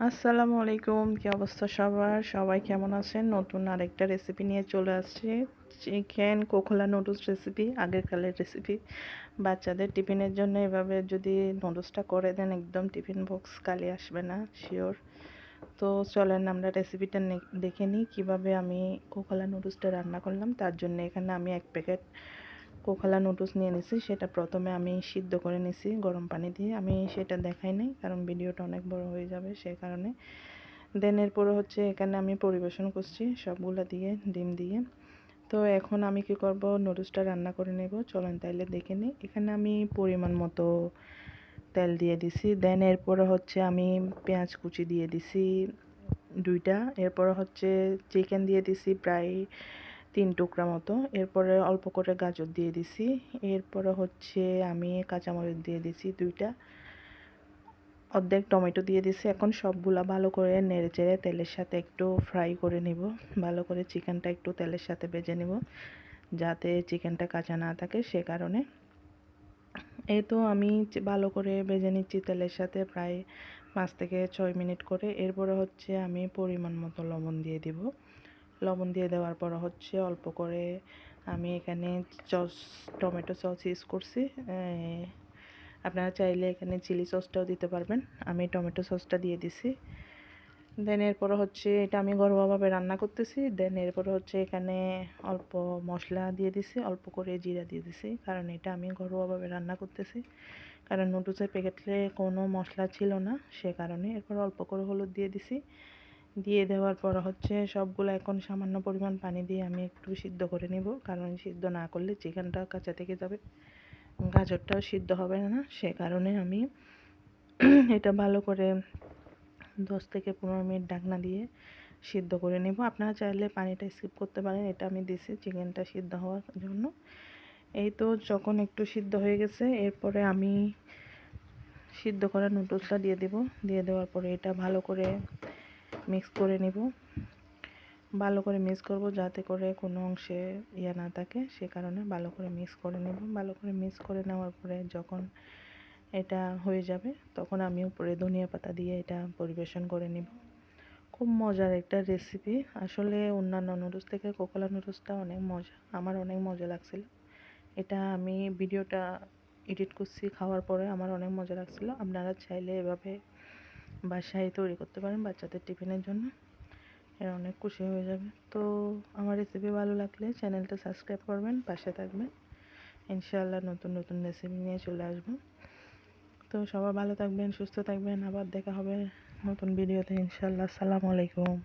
আসসালামু আলাইকুম, কি অবস্থা সবার? সবাই কেমন আছেন? নতুন আরেকটা রেসিপি নিয়ে চলে আসছি। চিকেন কোকোলা নুডলস রেসিপি, আগের কালের রেসিপি। বাচ্চাদের টিফিনের জন্য এভাবে যদি নুডলসটা করে দেন, একদম টিফিন বক্স খালি আসবে না, শিওর। তো চলেন আমরা রেসিপিটা দেখে নিই কীভাবে আমি কোকোলা নুডলসটা রান্না করলাম। তার জন্য এখানে আমি 1 প্যাকেট কোকোলা নুডলস নিয়ে নিছি। সেটা প্রথমে আমি সিদ্ধ করে নিছি গরম পানি দিয়ে। আমি সেটা দেখাই নাই, কারণ ভিডিওটা অনেক বড় হয়ে যাবে, সেই কারণে। দেন এরপরে হচ্ছে এখানে আমি পরিবেশন করছি সবগুলা দিয়ে, ডিম দিয়ে। তো এখন আমি কি করব, নুডলসটা রান্না করে নেব। চলেন তাইলে দেখে নিই। এখানে আমি পরিমাণ মতো তেল দিয়ে দিছি। দেন এরপরে হচ্ছে আমি পেঁয়াজ কুচি দিয়ে দিছি 2টা। এরপরে হচ্ছে চিকেন দিয়ে দিছি প্রায় 3 টুকরা মতো। এরপরে অল্প করে গাজর দিয়ে দিছি। এরপরে হচ্ছে আমি কাঁচামরিচ দিয়ে দিছি 2টা। অর্ধেক টমেটো দিয়ে দিছি। এখন সবগুলা ভালো করে নেড়েচেড়ে তেলের সাথে একটু ফ্রাই করে নিব। ভালো করে চিকেনটা একটু তেলের সাথে ভেজে নিব, যাতে চিকেনটা কাঁচা না থাকে, সে কারণে। এই তো আমি ভালো করে ভেজে নিচ্ছি তেলের সাথে প্রায় 5 থেকে 6 মিনিট করে। এরপরে হচ্ছে আমি পরিমাণ মতো লবণ দিয়ে দিব। লবণ দিয়ে দেওয়ার পর হচ্ছে অল্প করে আমি এখানে টমেটো সস ইউজ করছি। আপনারা চাইলে এখানে চিলি সসটাও দিতে পারবেন। আমি টমেটো সসটা দিয়ে দিছি। দেন এরপরে হচ্ছে এটা আমি ঘরোয়াভাবে রান্না করতেছি। দেন এরপরে হচ্ছে এখানে অল্প মশলা দিয়ে দিছি, অল্প করে জিরা দিয়ে দিছি, কারণ এটা আমি ঘরোয়াভাবে রান্না করতেছি। কারণ নুডলসের প্যাকেটে কোনো মশলা ছিল না, সে কারণে। এরপর অল্প করে হলুদ দিয়ে দিছি। দিয়ে দেওয়ার পর হচ্ছে সবগুলো এখন সামান্য পরিমাণ পানি দিয়ে আমি একটু সিদ্ধ করে নেব, কারণ সিদ্ধ না করলে চিকেনটা কাঁচা থেকে যাবে, গাজরটাও সিদ্ধ হবে না, সে কারণে আমি এটা ভালো করে 10 থেকে 15 মিনিট ঢাকনা দিয়ে সিদ্ধ করে নেব। আপনারা চাইলে পানিটা স্কিপ করতে পারেন, এটা আমি দিছি চিকেনটা সিদ্ধ হওয়ার জন্য। এই তো যখন একটু সিদ্ধ হয়ে গেছে, এরপরে আমি সিদ্ধ করা নুডলসটা দিয়ে দেব। দিয়ে দেওয়ার পরে এটা ভালো করে মিক্স করে নেব। ভালো করে মিক্স করব, যাতে করে কোনো অংশে না থাকে, সে কারণে ভালো করে মিক্স করে নেব। ভালো করে মিক্স করে নেওয়ার পরে যখন এটা হয়ে যাবে, তখন আমি উপরে ধনিয়া পাতা দিয়ে এটা পরিবেশন করে নেব। খুব মজার একটা রেসিপি। আসলে অন্যান্য নুডলস থেকে কোকোলা নুডলসটা অনেক মজা, আমার অনেক মজা লাগছিল। এটা আমি ভিডিওটা এডিট করছি খাওয়ার পরে, আমার অনেক মজা লাগছিল। আপনারা চাইলে এভাবে বাসায় তৈরি করতে পারেন বাচ্চাদের টিফিনের জন্য, এরা অনেক খুশি হয়ে যাবে। তো আমার রেসিপি ভালো লাগলে চ্যানেলটা সাবস্ক্রাইব করবেন, পাশে থাকবেন। ইনশাআল্লাহ নতুন নতুন রেসিপি নিয়ে চলে আসবো। তো সবাই ভালো থাকবেন, সুস্থ থাকবেন। আবার দেখা হবে নতুন ভিডিওতে ইনশাআল্লাহ। আসসালামু আলাইকুম।